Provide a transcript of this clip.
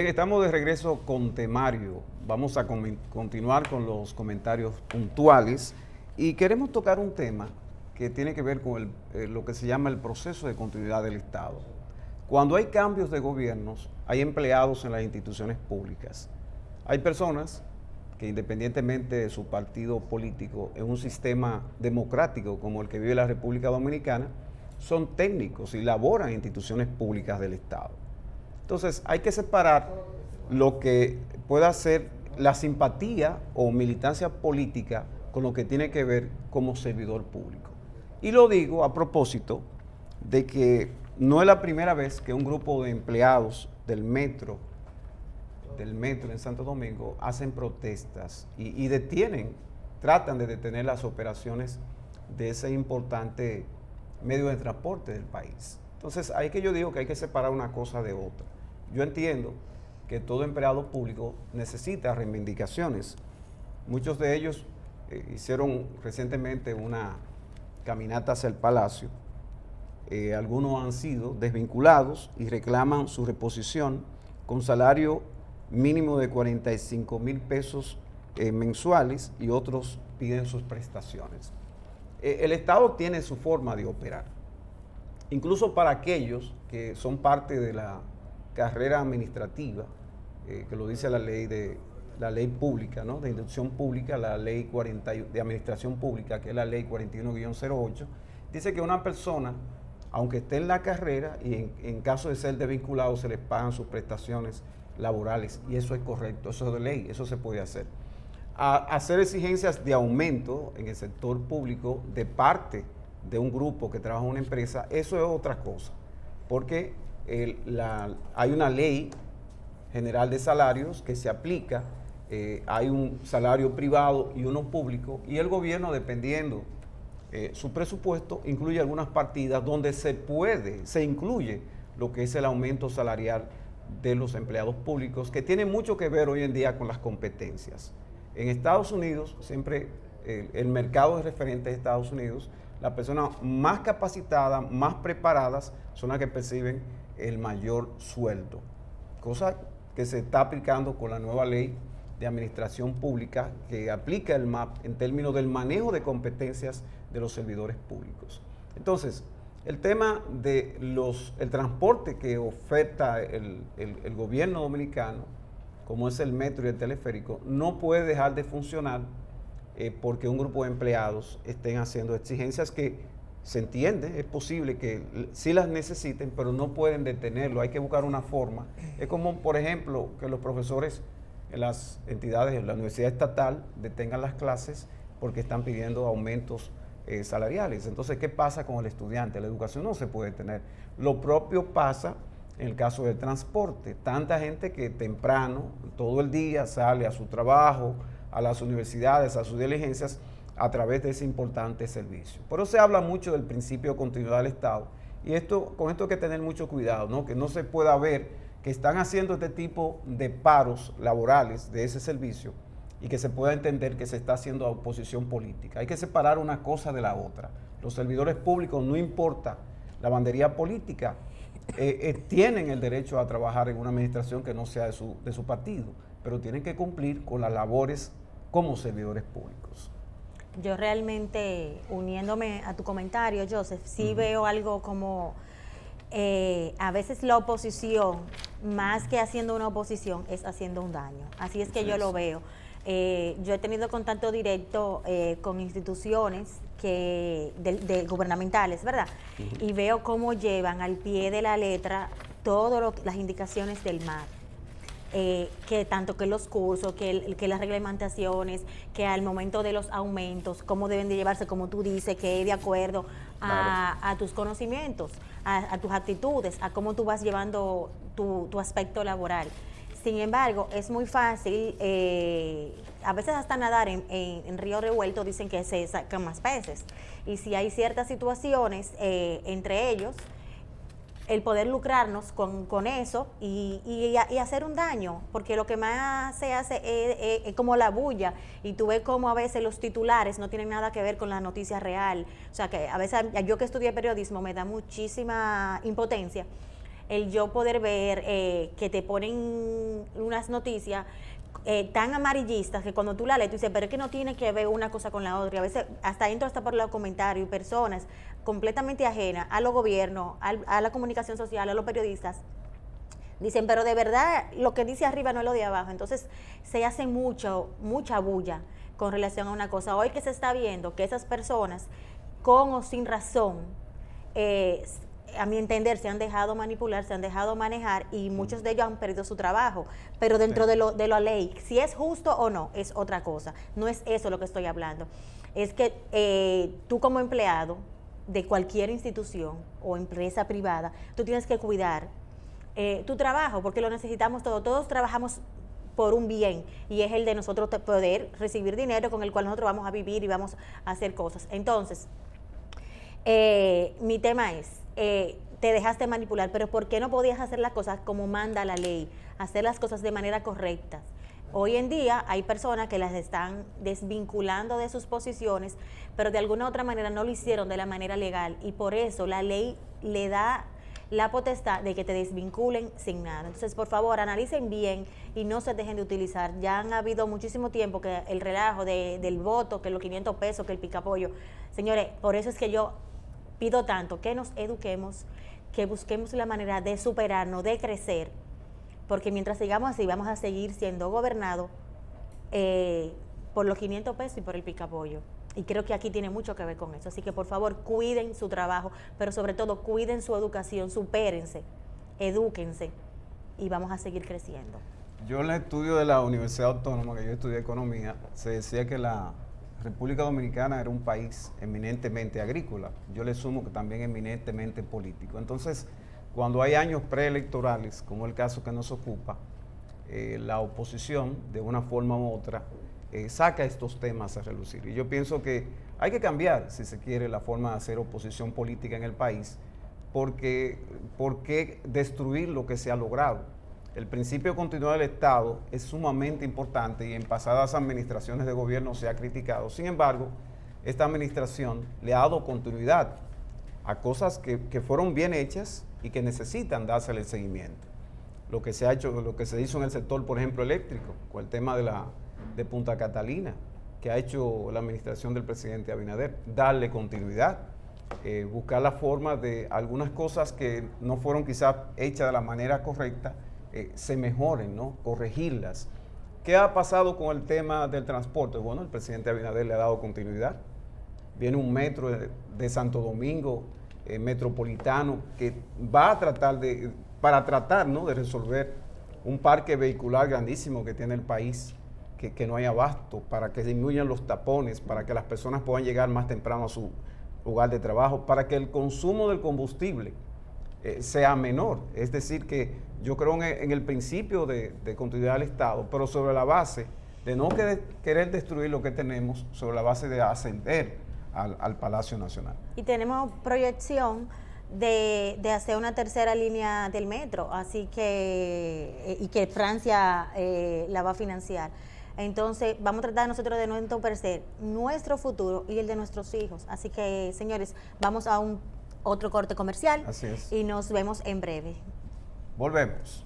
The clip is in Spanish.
Bien, estamos de regreso con temario. Vamos a continuar con los comentarios puntuales y queremos tocar un tema que tiene que ver con lo que se llama el proceso de continuidad del Estado. Cuando hay cambios de gobiernos, hay empleados en las instituciones públicas. Hay personas que independientemente de su partido político, en un sistema democrático como el que vive la República Dominicana, son técnicos y laboran en instituciones públicas del Estado. Entonces hay que separar lo que pueda ser la simpatía o militancia política con lo que tiene que ver como servidor público. Y lo digo a propósito de que no es la primera vez que un grupo de empleados del metro en Santo Domingo hacen protestas y tratan de detener las operaciones de ese importante medio de transporte del país. Entonces, ahí que yo digo que hay que separar una cosa de otra. Yo entiendo que todo empleado público necesita reivindicaciones. Muchos de ellos hicieron recientemente una caminata hacia el Palacio. Algunos han sido desvinculados y reclaman su reposición con salario mínimo de 45,000 pesos mensuales y otros piden sus prestaciones. El Estado tiene su forma de operar. Incluso para aquellos que son parte de la carrera administrativa, que lo dice la ley pública, ¿no?, de institución pública, la ley 40 de administración pública, que es la ley 41-08, dice que una persona, aunque esté en la carrera y en caso de ser desvinculado, se les pagan sus prestaciones laborales, y eso es correcto, eso es de ley, eso se puede hacer. Hacer exigencias de aumento en el sector público de parte de un grupo que trabaja en una empresa, eso es otra cosa, porque hay una ley general de salarios que se aplica, hay un salario privado y uno público, y el gobierno, dependiendo su presupuesto, incluye algunas partidas donde se incluye lo que es el aumento salarial de los empleados públicos, que tiene mucho que ver hoy en día con las competencias. En Estados Unidos, siempre el mercado es referente de Estados Unidos, las personas más capacitadas, más preparadas, son las que perciben el mayor sueldo, cosa que se está aplicando con la nueva ley de administración pública que aplica el MAP en términos del manejo de competencias de los servidores públicos. Entonces, el tema del transporte que oferta el gobierno dominicano, como es el metro y el teleférico, no puede dejar de funcionar porque un grupo de empleados estén haciendo exigencias que se entiende, es posible que sí las necesiten, pero no pueden detenerlo, hay que buscar una forma. Es como, por ejemplo, que los profesores en las entidades, en la universidad estatal, detengan las clases porque están pidiendo aumentos salariales. Entonces, ¿qué pasa con el estudiante? La educación no se puede detener. Lo propio pasa en el caso del transporte. Tanta gente que temprano, todo el día, sale a su trabajo, a las universidades, a sus diligencias, a través de ese importante servicio. Por eso se habla mucho del principio de continuidad del Estado. Y con esto hay que tener mucho cuidado, ¿no?, que no se pueda ver que están haciendo este tipo de paros laborales de ese servicio y que se pueda entender que se está haciendo oposición política. Hay que separar una cosa de la otra. Los servidores públicos, no importa la bandería política, tienen el derecho a trabajar en una administración que no sea de su partido, pero tienen que cumplir con las labores como servidores públicos. Yo realmente, uniéndome a tu comentario, Joseph, sí veo algo como a veces la oposición, más que haciendo una oposición, es haciendo un daño. Así es que yo lo veo. Yo he tenido contacto directo con instituciones gubernamentales, ¿verdad? Y veo cómo llevan al pie de la letra todas las indicaciones del MAP. Que tanto que los cursos, que las reglamentaciones, que al momento de los aumentos, cómo deben de llevarse, como tú dices, que es de acuerdo a tus conocimientos, a tus actitudes, a cómo tú vas llevando tu aspecto laboral. Sin embargo, es muy fácil, a veces hasta nadar en río revuelto dicen que se sacan más peces. Y si hay ciertas situaciones, entre ellos, el poder lucrarnos con eso y hacer un daño, porque lo que más se hace es como la bulla, y tú ves como a veces los titulares no tienen nada que ver con la noticia real. O sea que a veces yo que estudié periodismo me da muchísima impotencia el yo poder ver que te ponen unas noticias tan amarillistas que cuando tú la lees, tú dices, pero es que no tiene que ver una cosa con la otra. Y a veces hasta entro hasta por los comentarios, personas completamente ajenas a los gobiernos, a la comunicación social, a los periodistas, dicen, pero de verdad lo que dice arriba no es lo de abajo. Entonces se hace mucha bulla con relación a una cosa. Hoy que se está viendo que esas personas, con o sin razón, a mi entender, se han dejado manipular, se han dejado manejar y muchos de ellos han perdido su trabajo. Pero dentro de la ley, si es justo o no, es otra cosa. No es eso lo que estoy hablando. Es que tú como empleado de cualquier institución o empresa privada, tú tienes que cuidar tu trabajo, porque lo necesitamos todos trabajamos por un bien, y es el de nosotros poder recibir dinero con el cual nosotros vamos a vivir y vamos a hacer cosas. Entonces, mi tema es, te dejaste manipular, pero ¿por qué no podías hacer las cosas como manda la ley? Hacer las cosas de manera correcta. Hoy en día hay personas que las están desvinculando de sus posiciones, pero de alguna u otra manera no lo hicieron de la manera legal, y por eso la ley le da la potestad de que te desvinculen sin nada. Entonces, por favor, analicen bien y no se dejen de utilizar. Ya han habido muchísimo tiempo que el relajo del voto, que los 500 pesos, que el picapollo. Señores, por eso es que yo pido tanto que nos eduquemos, que busquemos la manera de superarnos, de crecer, porque mientras sigamos así vamos a seguir siendo gobernados por los 500 pesos y por el picapollo. Y creo que aquí tiene mucho que ver con eso. Así que por favor cuiden su trabajo, pero sobre todo cuiden su educación, supérense, edúquense y vamos a seguir creciendo. Yo en el estudio de la Universidad Autónoma, que yo estudié economía, se decía que la República Dominicana era un país eminentemente agrícola. Yo le sumo que también eminentemente político. Entonces, cuando hay años preelectorales, como el caso que nos ocupa, la oposición, de una forma u otra, saca estos temas a relucir. Y yo pienso que hay que cambiar, si se quiere, la forma de hacer oposición política en el país, porque ¿por qué destruir lo que se ha logrado? El principio de continuidad del Estado es sumamente importante y en pasadas administraciones de gobierno se ha criticado. Sin embargo, esta administración le ha dado continuidad a cosas que fueron bien hechas y que necesitan dársele el seguimiento. Lo que se ha hecho, lo que se hizo en el sector, por ejemplo, eléctrico, con el tema de Punta Catalina, que ha hecho la administración del presidente Abinader, darle continuidad, buscar la forma de algunas cosas que no fueron quizás hechas de la manera correcta, se mejoren, ¿no? Corregirlas. ¿Qué ha pasado con el tema del transporte? Bueno, el presidente Abinader le ha dado continuidad. Viene un metro de Santo Domingo, metropolitano, que va a tratar para tratar, ¿no?, de resolver un parque vehicular grandísimo que tiene el país, que no hay abasto, para que disminuyan los tapones, para que las personas puedan llegar más temprano a su lugar de trabajo, para que el consumo del combustible sea menor. Es decir, que yo creo en el principio de continuidad del Estado, pero sobre la base de no querer destruir lo que tenemos, sobre la base de ascender al Palacio Nacional. Y tenemos proyección de hacer una tercera línea del metro, así que, y que Francia la va a financiar. Entonces, vamos a tratar nosotros de no entorpecer nuestro futuro y el de nuestros hijos. Así que, señores, vamos a otro corte comercial. Así es. Y nos vemos en breve. Volvemos.